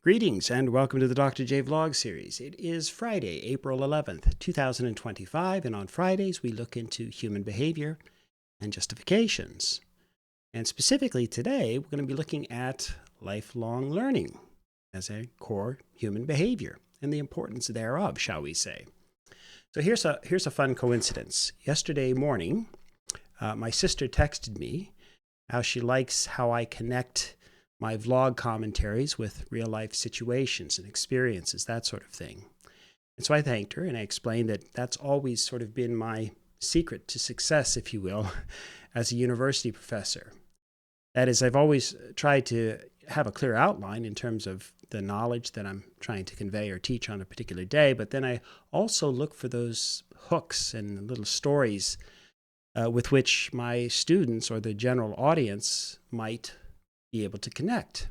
Greetings and welcome to the Dr. J Vlog series. It is Friday, April 11th, 2025, and on Fridays we look into human behavior and justifications. And specifically today, we're going to be looking at lifelong learning as a core human behavior and the importance thereof, shall we say. So here's a fun coincidence. Yesterday morning, my sister texted me how she likes how I connect my vlog commentaries with real-life situations and experiences, that sort of thing. And so I thanked her, and I explained that that's always sort of been my secret to success, if you will, as a university professor. That is, I've always tried to have a clear outline in terms of the knowledge that I'm trying to convey or teach on a particular day, but then I also look for those hooks and little stories with which my students or the general audience might be able to connect.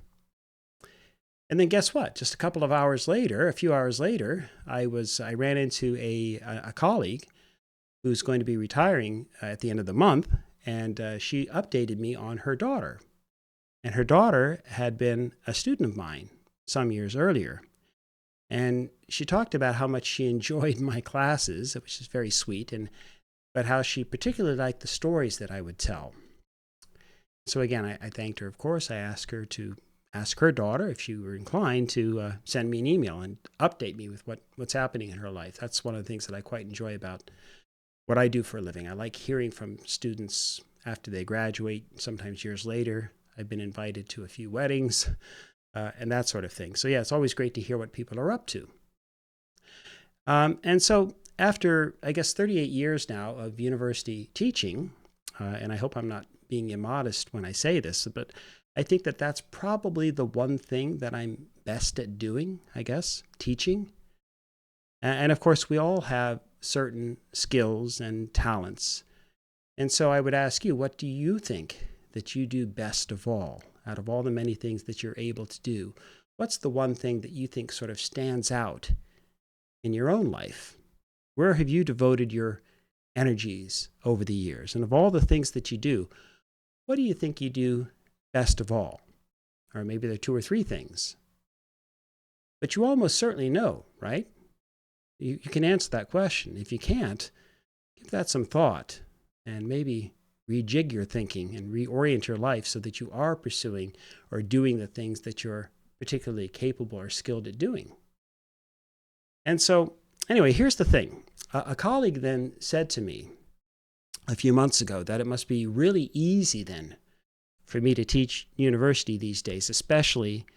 And then guess what? Just a few hours later, I ran into a colleague who's going to be retiring at the end of the month, and she updated me on her daughter. And her daughter had been a student of mine some years earlier. And she talked about how much she enjoyed my classes, which is very sweet, but how she particularly liked the stories that I would tell. So again, I thanked her, of course. I asked her to ask her daughter if she were inclined to send me an email and update me with what's happening in her life. That's one of the things that I quite enjoy about what I do for a living. I like hearing from students after they graduate, sometimes years later. I've been invited to a few weddings and that sort of thing. So yeah, it's always great to hear what people are up to. And so after, I guess, 38 years now of university teaching, and I hope I'm not being immodest when I say this, but I think that that's probably the one thing that I'm best at doing, I guess, teaching. And of course, we all have certain skills and talents. And so I would ask you, what do you think that you do best of all, out of all the many things that you're able to do? What's the one thing that you think sort of stands out in your own life? Where have you devoted your energies over the years? And of all the things that you do, what do you think you do best of all? Or maybe there are two or three things. But you almost certainly know, right? You can answer that question. If you can't, give that some thought and maybe rejig your thinking and reorient your life so that you are pursuing or doing the things that you're particularly capable or skilled at doing. And so, anyway, here's the thing. A colleague then said to me a few months ago that it must be really easy then for me to teach university these days, especially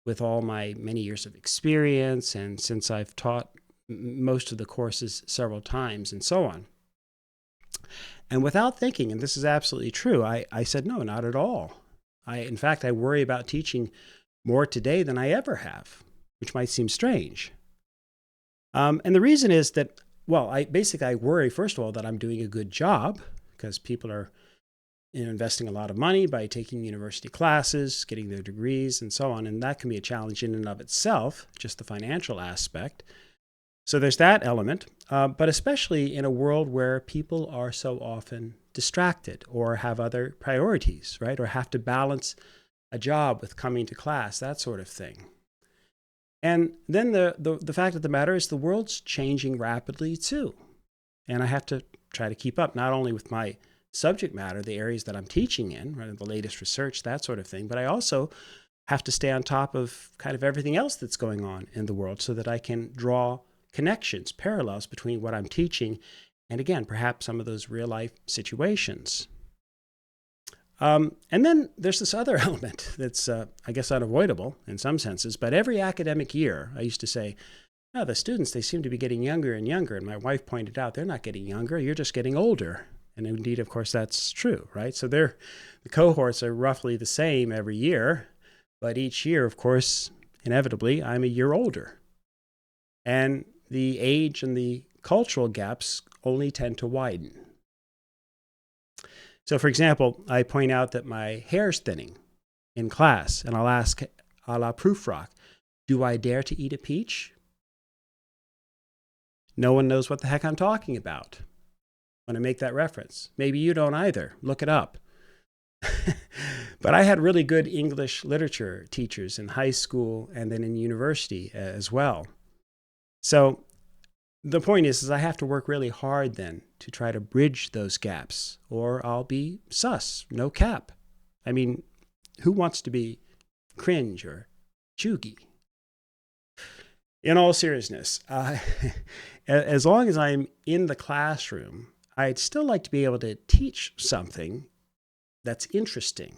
with all my many years of experience and since I've taught most of the courses several times and so on. And without thinking, and this is absolutely true, I said, no, not at all. In fact, I worry about teaching more today than I ever have, which might seem strange. And the reason is that, well, I worry, first of all, that I'm doing a good job because people are investing a lot of money by taking university classes, getting their degrees, and so on. And that can be a challenge in and of itself, just the financial aspect. So there's that element, but especially in a world where people are so often distracted or have other priorities, right? Or have to balance a job with coming to class, that sort of thing. And then the fact of the matter is the world's changing rapidly too. And I have to try to keep up, not only with my subject matter, the areas that I'm teaching in, right, the latest research, that sort of thing, but I also have to stay on top of kind of everything else that's going on in the world so that I can draw connections, parallels between what I'm teaching and, again, perhaps some of those real life situations. And then there's this other element that's, I guess, unavoidable in some senses. But every academic year, I used to say, oh, the students, they seem to be getting younger and younger. And my wife pointed out, they're not getting younger, you're just getting older. And indeed, of course, that's true, right? So the cohorts are roughly the same every year. But each year, of course, inevitably, I'm a year older. And the age and the cultural gaps only tend to widen. So, for example, I point out that my hair's thinning in class, and I'll ask a la Prufrock, do I dare to eat a peach? No one knows what the heck I'm talking about when I make that reference. Maybe you don't either. Look it up. But I had really good English literature teachers in high school and then in university as well. So the point is I have to work really hard then to try to bridge those gaps, or I'll be sus, no cap. I mean, who wants to be cringe or chuggy? In all seriousness, as long as I'm in the classroom, I'd still like to be able to teach something that's interesting,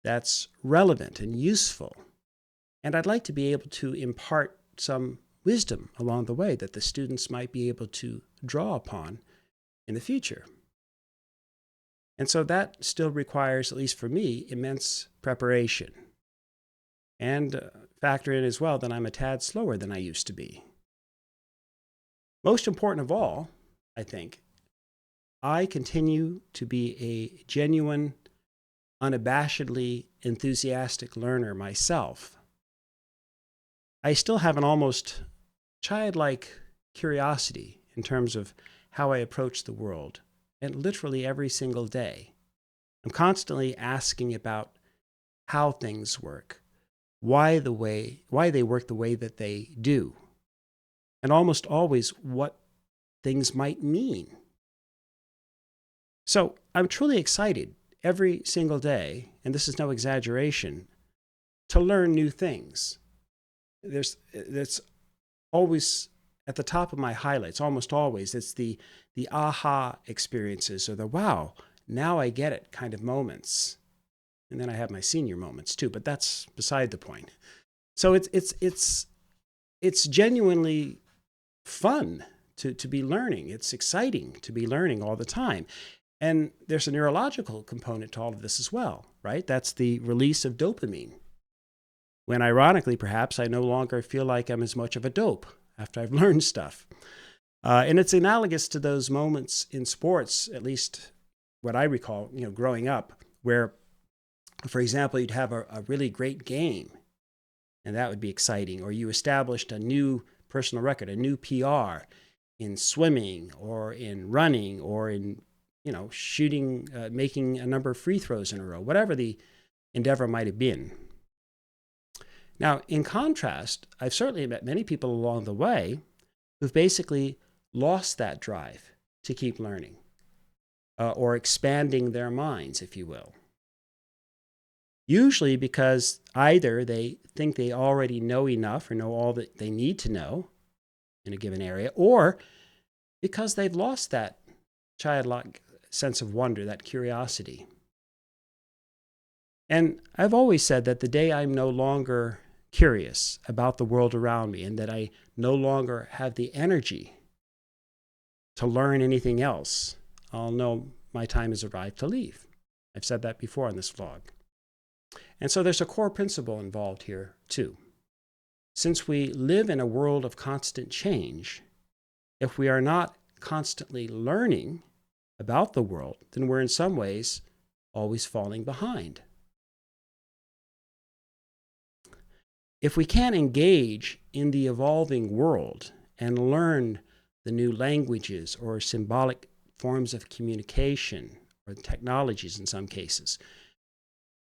that's relevant and useful. And I'd like to be able to impart some wisdom along the way that the students might be able to draw upon in the future. And so that still requires, at least for me, immense preparation. And factor in as well that I'm a tad slower than I used to be. Most important of all, I think, I continue to be a genuine, unabashedly enthusiastic learner myself. I still have an almost childlike curiosity in terms of how I approach the world, and literally every single day. I'm constantly asking about how things work, why they work the way that they do, and almost always what things might mean. So I'm truly excited every single day, and this is no exaggeration, to learn new things. There's always at the top of my highlights, almost always, it's the aha experiences or the wow, now I get it kind of moments. And then I have my senior moments too, but that's beside the point. So it's genuinely fun to be learning. It's exciting to be learning all the time. And there's a neurological component to all of this as well, right? That's the release of dopamine. When ironically, perhaps, I no longer feel like I'm as much of a dope after I've learned stuff. And it's analogous to those moments in sports, at least what I recall, growing up, where, for example, you'd have a really great game, and that would be exciting. Or you established a new personal record, a new PR in swimming or in running or in, shooting, making a number of free throws in a row, whatever the endeavor might have been. Now, in contrast, I've certainly met many people along the way who've basically lost that drive to keep learning or expanding their minds, if you will. Usually because either they think they already know enough or know all that they need to know in a given area, or because they've lost that childlike sense of wonder, that curiosity. And I've always said that the day I'm no longer curious about the world around me and that I no longer have the energy to learn anything else, I'll know my time has arrived to leave. I've said that before on this vlog. And so there's a core principle involved here too. Since we live in a world of constant change, if we are not constantly learning about the world, then we're in some ways always falling behind. If we can't engage in the evolving world and learn the new languages or symbolic forms of communication or technologies in some cases,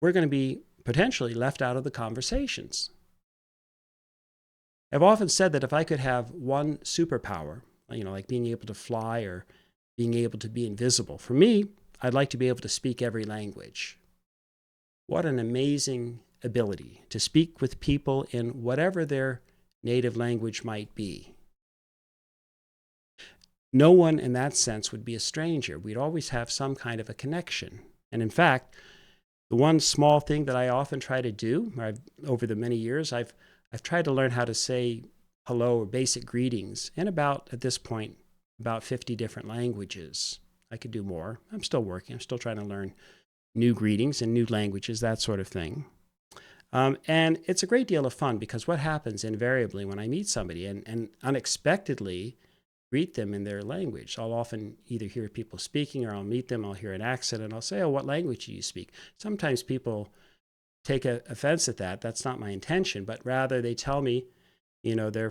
we're going to be potentially left out of the conversations. I've often said that if I could have one superpower, like being able to fly or being able to be invisible, for me, I'd like to be able to speak every language. What an amazing ability to speak with people in whatever their native language might be. No one in that sense would be a stranger. We'd always have some kind of a connection. And in fact, the one small thing that I often try to do over the many years, I've tried to learn how to say hello or basic greetings in at this point, about 50 different languages. I could do more. I'm still working. I'm still trying to learn new greetings and new languages, that sort of thing. And it's a great deal of fun because what happens invariably when I meet somebody and unexpectedly greet them in their language, I'll often either hear people speaking or I'll meet them, I'll hear an accent, and I'll say, oh, what language do you speak? Sometimes people take offense at that. That's not my intention, but rather they tell me, they're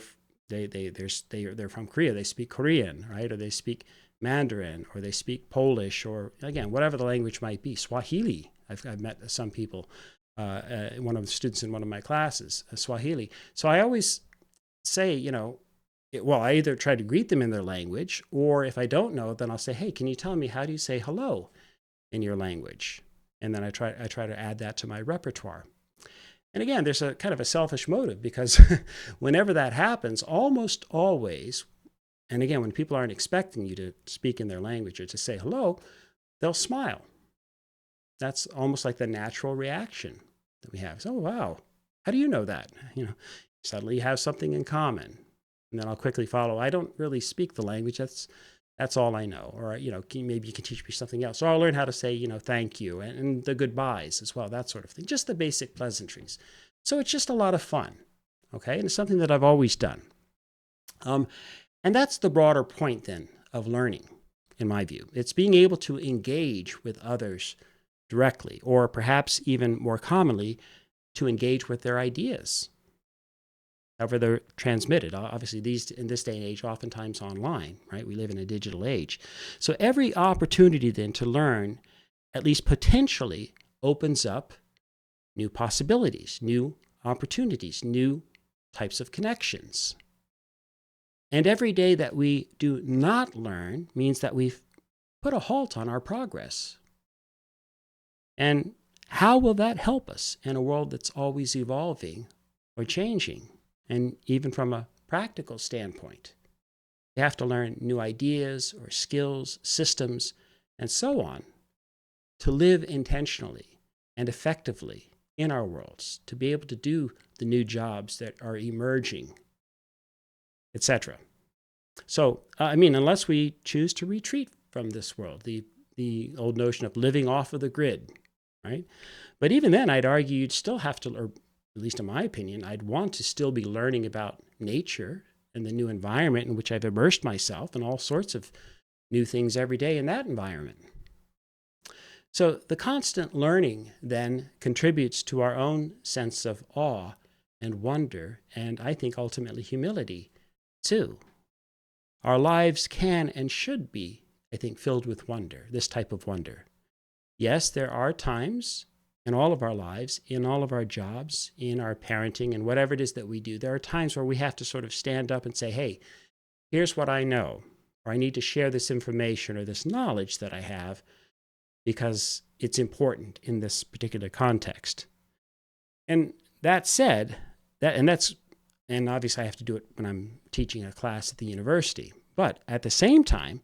from Korea. They speak Korean, right? Or they speak Mandarin, or they speak Polish, or again, whatever the language might be. Swahili, I've met some people, one of the students in one of my classes, Swahili. So I always say, I either try to greet them in their language, or if I don't know, then I'll say, hey, can you tell me how do you say hello in your language? And then I try to add that to my repertoire. And again, there's a kind of a selfish motive, because whenever that happens, almost always, and again, when people aren't expecting you to speak in their language or to say hello, they'll smile. That's almost like the natural reaction that we have. So, oh, wow, how do you know that? Suddenly you have something in common. And then I'll quickly follow, I don't really speak the language. That's all I know. Or, maybe you can teach me something else. Or I'll learn how to say, thank you, and the goodbyes as well, that sort of thing. Just the basic pleasantries. So it's just a lot of fun, okay? And it's something that I've always done. And that's the broader point then of learning, in my view. It's being able to engage with others directly, or perhaps even more commonly, to engage with their ideas, however they're transmitted. Obviously, in this day and age, oftentimes online, right? We live in a digital age. So every opportunity then to learn, at least potentially, opens up new possibilities, new opportunities, new types of connections. And every day that we do not learn means that we've put a halt on our progress. And how will that help us in a world that's always evolving or changing? And even from a practical standpoint, you have to learn new ideas or skills, systems, and so on to live intentionally and effectively in our worlds, to be able to do the new jobs that are emerging, etc. So, unless we choose to retreat from this world, the old notion of living off of the grid, right? But even then, I'd argue you'd still have to, or at least in my opinion, I'd want to still be learning about nature and the new environment in which I've immersed myself, and all sorts of new things every day in that environment. So the constant learning then contributes to our own sense of awe and wonder, and I think ultimately humility too. Our lives can and should be, I think, filled with wonder, this type of wonder. Yes, there are times in all of our lives, in all of our jobs, in our parenting, and whatever it is that we do, there are times where we have to sort of stand up and say, hey, here's what I know, or I need to share this information or this knowledge that I have because it's important in this particular context. And that said, and obviously I have to do it when I'm teaching a class at the university. But at the same time,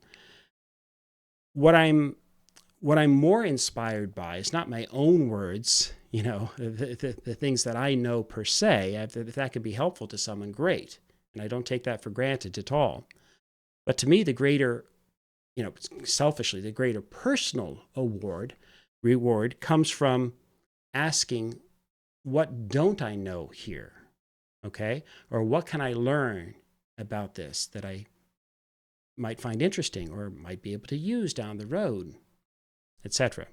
what I'm more inspired by is not my own words, the things that I know per se. If that could be helpful to someone, great. And I don't take that for granted at all. But to me, the greater, selfishly, the greater personal reward comes from asking, what don't I know here? Okay? Or what can I learn about this that I might find interesting or might be able to use down the road, etc.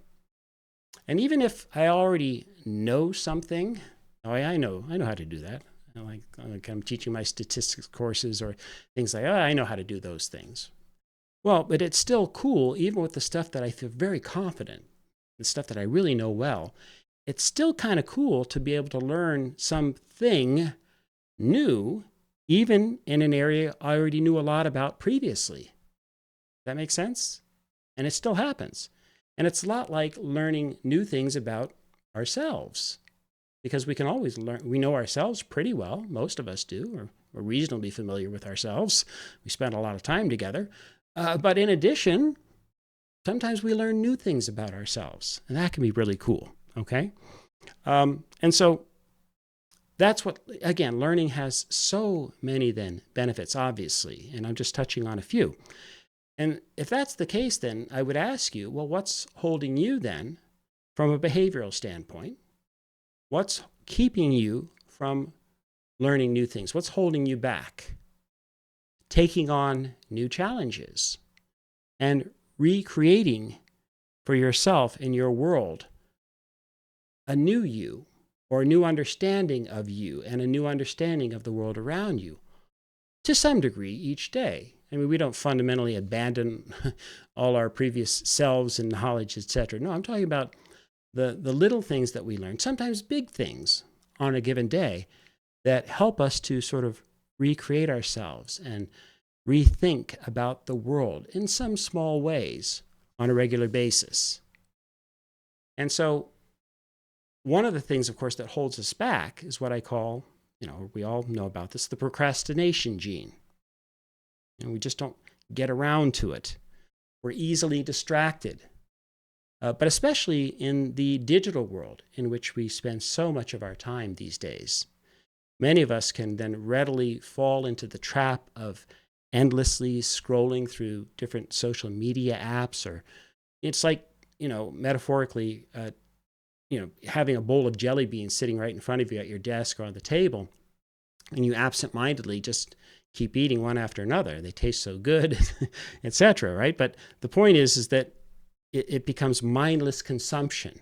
And even if I already know something, I know how to do that. Like I'm teaching my statistics courses or things like, I know how to do those things. Well, but it's still cool, even with the stuff that I feel very confident, the stuff that I really know well, it's still kind of cool to be able to learn something new, even in an area I already knew a lot about previously. That makes sense? And it still happens. And it's a lot like learning new things about ourselves, because we can always learn. We know ourselves pretty well. Most of us do, or we're reasonably familiar with ourselves. We spend a lot of time together. But in addition, sometimes we learn new things about ourselves, and that can be really cool, okay? And so that's what, again, learning has so many then benefits, obviously, and I'm just touching on a few. And if that's the case, then I would ask you, well, what's holding you then from a behavioral standpoint? What's keeping you from learning new things? What's holding you back? Taking on new challenges and recreating for yourself in your world a new you, or a new understanding of you and a new understanding of the world around you to some degree each day. I mean, we don't fundamentally abandon all our previous selves and knowledge, etc. No, I'm talking about the little things that we learn, sometimes big things on a given day, that help us to sort of recreate ourselves and rethink about the world in some small ways on a regular basis. And so one of the things, of course, that holds us back is what I call, we all know about this, the procrastination gene. And we just don't get around to it. We're easily distracted. But especially in the digital world in which we spend so much of our time these days, many of us can then readily fall into the trap of endlessly scrolling through different social media apps, or it's like, metaphorically, having a bowl of jelly beans sitting right in front of you at your desk or on the table, and you absentmindedly just keep eating one after another. They taste so good, etc., right? But the point is that it becomes mindless consumption.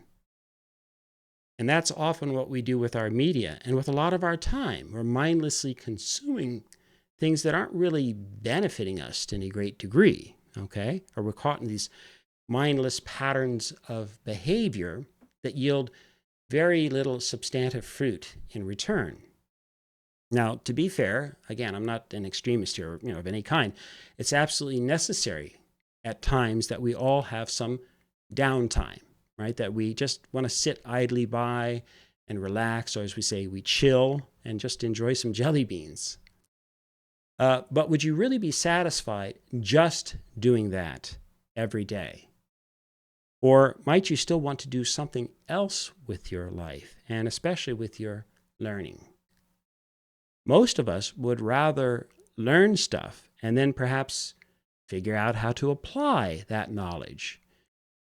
And that's often what we do with our media and with a lot of our time. We're mindlessly consuming things that aren't really benefiting us to any great degree, okay? Or we're caught in these mindless patterns of behavior that yield very little substantive fruit in return. Now, to be fair, again, I'm not an extremist here, of any kind. It's absolutely necessary at times that we all have some downtime, right? That we just want to sit idly by and relax, or as we say, we chill and just enjoy some jelly beans. But would you really be satisfied just doing that every day? Or might you still want to do something else with your life, and especially with your learning? Most of us would rather learn stuff and then perhaps figure out how to apply that knowledge,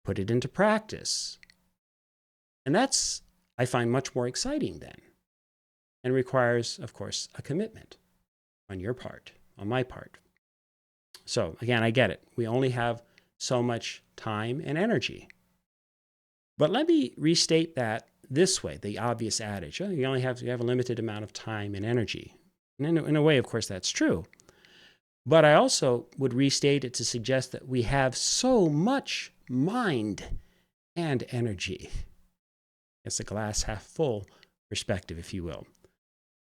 put it into practice. And that's, I find, much more exciting then, and requires, of course, a commitment on your part, on my part. So again, I get it. We only have so much time and energy. But let me restate that this way, the obvious adage: you have a limited amount of time and energy. And in a way, of course, that's true. But I also would restate it to suggest that we have so much mind and energy. It's a glass half full perspective, if you will.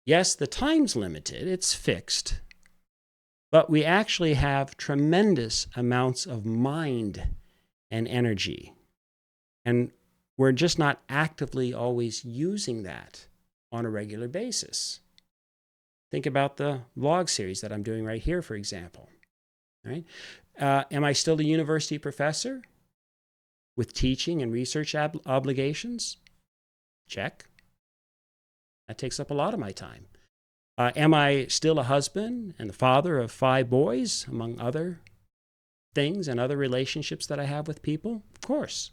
Yes, the time's limited, it's fixed, but we actually have tremendous amounts of mind and energy. And we're just not actively always using that on a regular basis. Think about the vlog series that I'm doing right here, for example. Right? Am I still a university professor with teaching and research obligations? Check. That takes up a lot of my time. Am I still a husband and the father of 5 boys, among other things and other relationships that I have with people? Of course.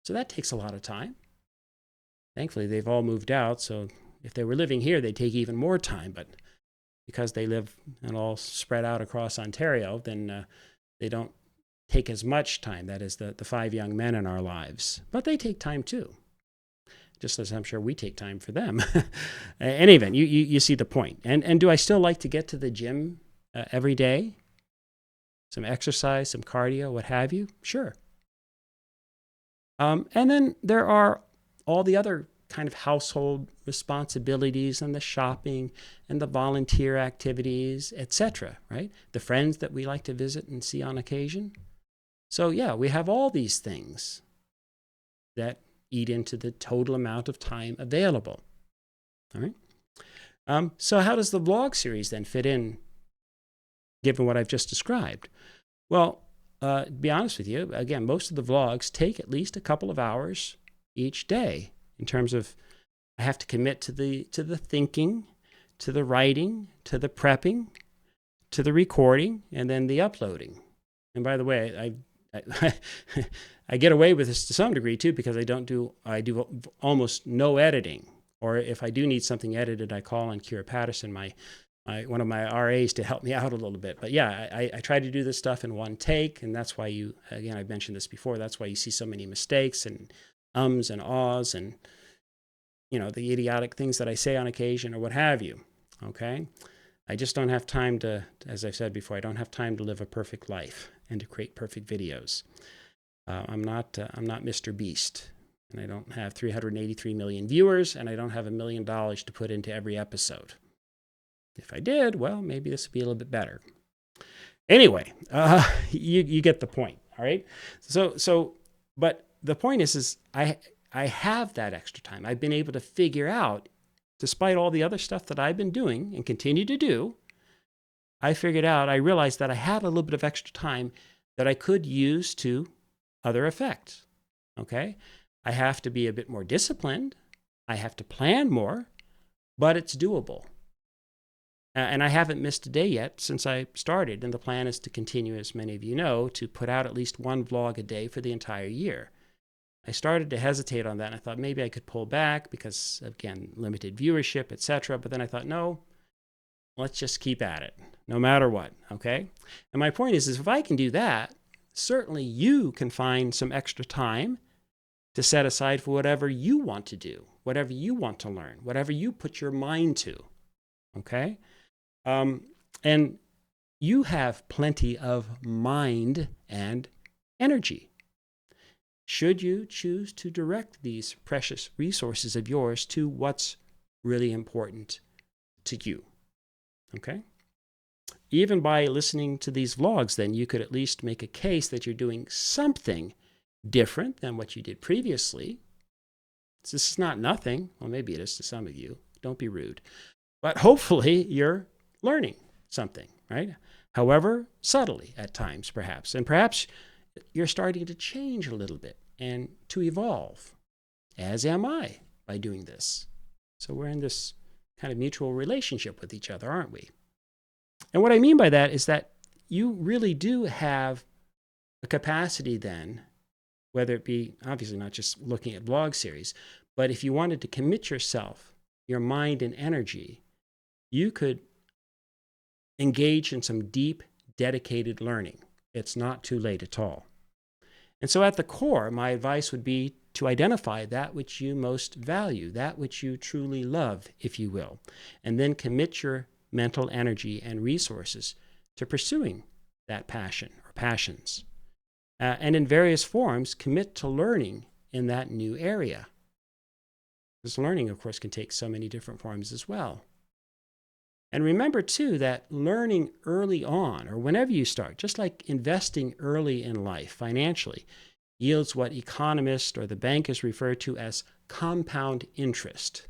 So that takes a lot of time. Thankfully, they've all moved out, so if they were living here, they'd take even more time. But because they live and all spread out across Ontario, then they don't take as much time. That is the 5 young men in our lives. But they take time too, just as I'm sure we take time for them. In any event, you see the point. And do I still like to get to the gym every day? Some exercise, some cardio, what have you? Sure. And then there are all the other kind of household responsibilities and the shopping and the volunteer activities, etc., right? The friends that we like to visit and see on occasion. So yeah, we have all these things that eat into the total amount of time available. All right. So how does the vlog series then fit in, given what I've just described? Well, to be honest with you, again, most of the vlogs take at least a couple of hours each day, in terms of I have to commit to the thinking, to the writing, to the prepping, to the recording, and then the uploading. And by the way, I get away with this to some degree too, because I do almost no editing. Or if I do need something edited, I call on Kira Patterson, one of my RAs, to help me out a little bit. But yeah, I try to do this stuff in one take, and that's why I've mentioned this before, that's why you see so many mistakes and ums and ahs and, the idiotic things that I say on occasion or what have you, okay? I just don't have time to, as I've said before, I don't have time to live a perfect life and to create perfect videos. I'm not Mr. Beast, And I don't have 383 million viewers, and I don't have $1 million to put into every episode. If I did, well, maybe this would be a little bit better. Anyway, you get the point, all right? But the point is I have that extra time. I've been able to figure out, despite all the other stuff that I've been doing and continue to do, I realized that I had a little bit of extra time that I could use to other effects, okay? I have to be a bit more disciplined. I have to plan more, but it's doable. And I haven't missed a day yet since I started, and the plan is to continue, as many of you know, to put out at least one vlog a day for the entire year. I started to hesitate on that, and I thought maybe I could pull back because, again, limited viewership, etc. But then I thought, no, let's just keep at it, no matter what, okay? And my point is if I can do that, certainly you can find some extra time to set aside for whatever you want to do, whatever you want to learn, whatever you put your mind to, okay? And you have plenty of mind and energy. Should you choose to direct these precious resources of yours to what's really important to you, okay? Even by listening to these vlogs, then you could at least make a case that you're doing something different than what you did previously. This is not nothing. Well, maybe it is to some of you. Don't be rude. But hopefully you're learning something, right? However, subtly at times, perhaps. And perhaps you're starting to change a little bit and to evolve, as am I, by doing this. So we're in this kind of mutual relationship with each other, aren't we? And what I mean by that is that you really do have a capacity then, whether it be obviously not just looking at blog series, but if you wanted to commit yourself, your mind and energy, you could engage in some deep, dedicated learning. It's not too late at all. And so at the core, my advice would be to identify that which you most value, that which you truly love, if you will, and then commit your mental energy and resources to pursuing that passion or passions. And in various forms, commit to learning in that new area. This learning, of course, can take so many different forms as well. And remember, too, that learning early on, or whenever you start, just like investing early in life financially, yields what economists or the bankers refer to as compound interest.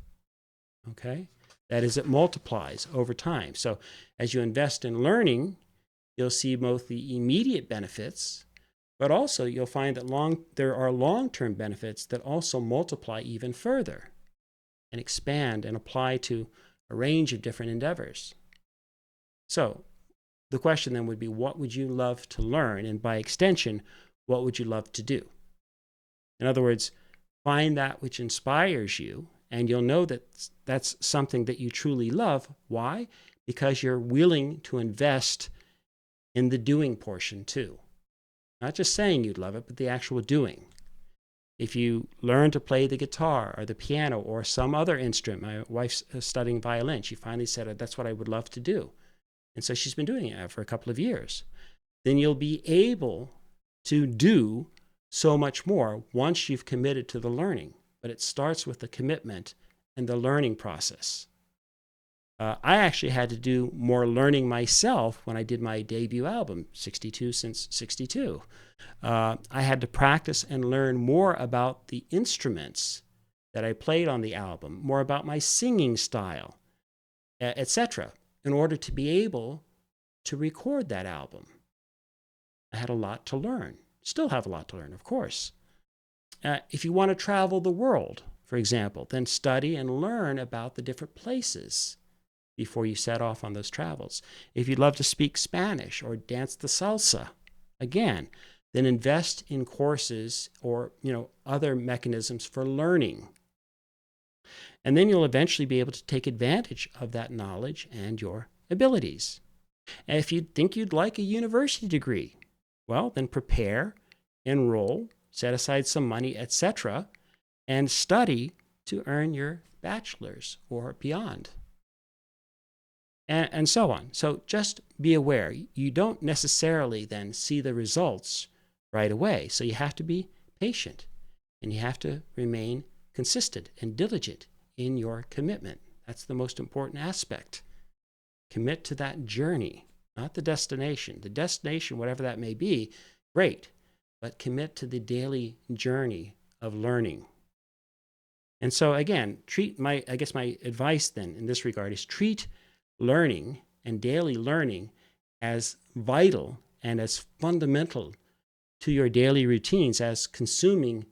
Okay? That is, it multiplies over time. So as you invest in learning, you'll see both the immediate benefits, but also you'll find that there are long-term benefits that also multiply even further and expand and apply to a range of different endeavors. So the question then would be, what would you love to learn? And by extension, what would you love to do? In other words, find that which inspires you, and you'll know that that's something that you truly love. Why? Because you're willing to invest in the doing portion too. Not just saying you'd love it, but the actual doing. If you learn to play the guitar or the piano or some other instrument, my wife's studying violin, she finally said, that's what I would love to do. And so she's been doing it for a couple of years. Then you'll be able to do so much more once you've committed to the learning. But it starts with the commitment and the learning process. I actually had to do more learning myself when I did my debut album, 62 Since 62. I had to practice and learn more about the instruments that I played on the album, more about my singing style, etc., in order to be able to record that album. I had a lot to learn. Still have a lot to learn, of course. If you want to travel the world, for example, then study and learn about the different places before you set off on those travels. If you'd love to speak Spanish or dance the salsa, again, then invest in courses or other mechanisms for learning. And then you'll eventually be able to take advantage of that knowledge and your abilities. And if you think you'd like a university degree, well, then prepare, enroll, set aside some money, etc., and study to earn your bachelor's or beyond. And so on. So just be aware. You don't necessarily then see the results right away. So you have to be patient. And you have to remain consistent and diligent in your commitment. That's the most important aspect. Commit to that journey, not the destination. The destination, whatever that may be, great, but commit to the daily journey of learning. And so again, my advice then in this regard is treat learning and daily learning as vital and as fundamental to your daily routines as consuming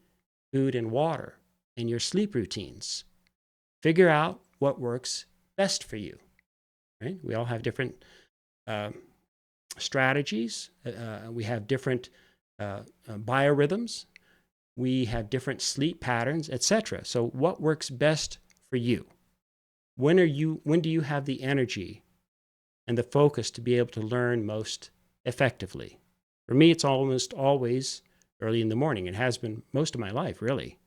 food and water and your sleep routines. Figure out what works best for you. Right? We all have different strategies. We have different biorhythms. We have different sleep patterns, etc. So what works best for you? When do you have the energy and the focus to be able to learn most effectively? For me, it's almost always early in the morning. It has been most of my life, really.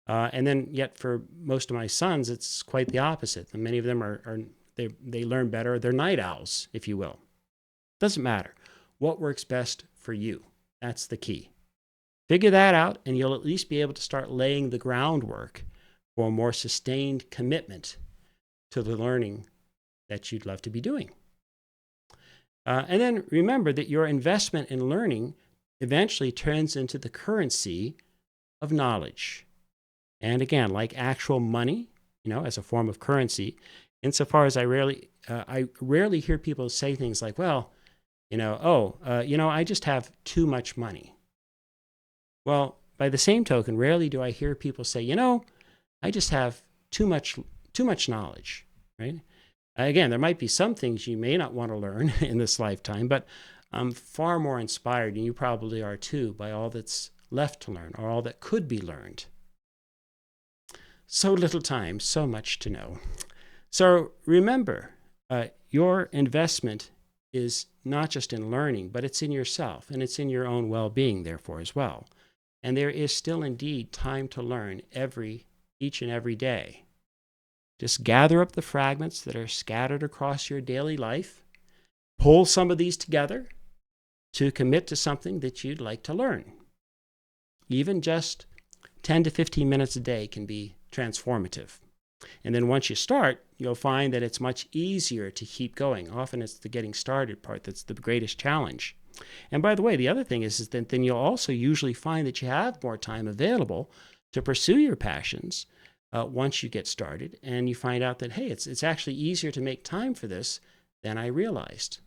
And then yet for most of my sons, it's quite the opposite. And many of them they learn better. They're night owls, if you will. Doesn't matter. What works best for you? That's the key. Figure that out, and you'll at least be able to start laying the groundwork for a more sustained commitment to the learning that you'd love to be doing. And then remember that your investment in learning eventually turns into the currency of knowledge. And again, like actual money, as a form of currency, insofar as I rarely hear people say things like, well, I just have too much money. Well, by the same token, rarely do I hear people say, I just have too much knowledge, right? Again, there might be some things you may not want to learn in this lifetime, but I'm far more inspired, and you probably are too, by all that's left to learn or all that could be learned. So little time, so much to know. So remember, your investment is not just in learning, but it's in yourself, and it's in your own well-being, therefore, as well. And there is still indeed time to learn each and every day. Just gather up the fragments that are scattered across your daily life, pull some of these together to commit to something that you'd like to learn. Even just 10 to 15 minutes a day can be transformative. And then once you start, you'll find that it's much easier to keep going. Often it's the getting started part that's the greatest challenge. And by the way, the other thing is that then you'll also usually find that you have more time available to pursue your passions once you get started, and you find out that, hey, it's actually easier to make time for this than I realized.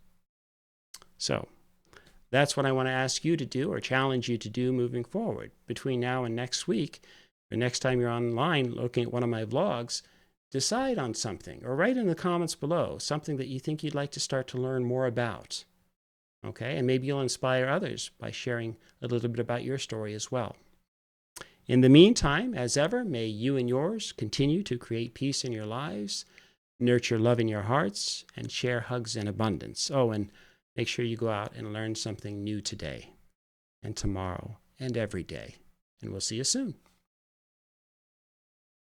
So that's what I want to ask you to do, or challenge you to do moving forward. Between now and next week, or next time you're online looking at one of my vlogs, decide on something, or write in the comments below something that you think you'd like to start to learn more about. Okay, and maybe you'll inspire others by sharing a little bit about your story as well. In the meantime, as ever, may you and yours continue to create peace in your lives, nurture love in your hearts, and share hugs in abundance. Oh, and make sure you go out and learn something new today and tomorrow and every day. And we'll see you soon.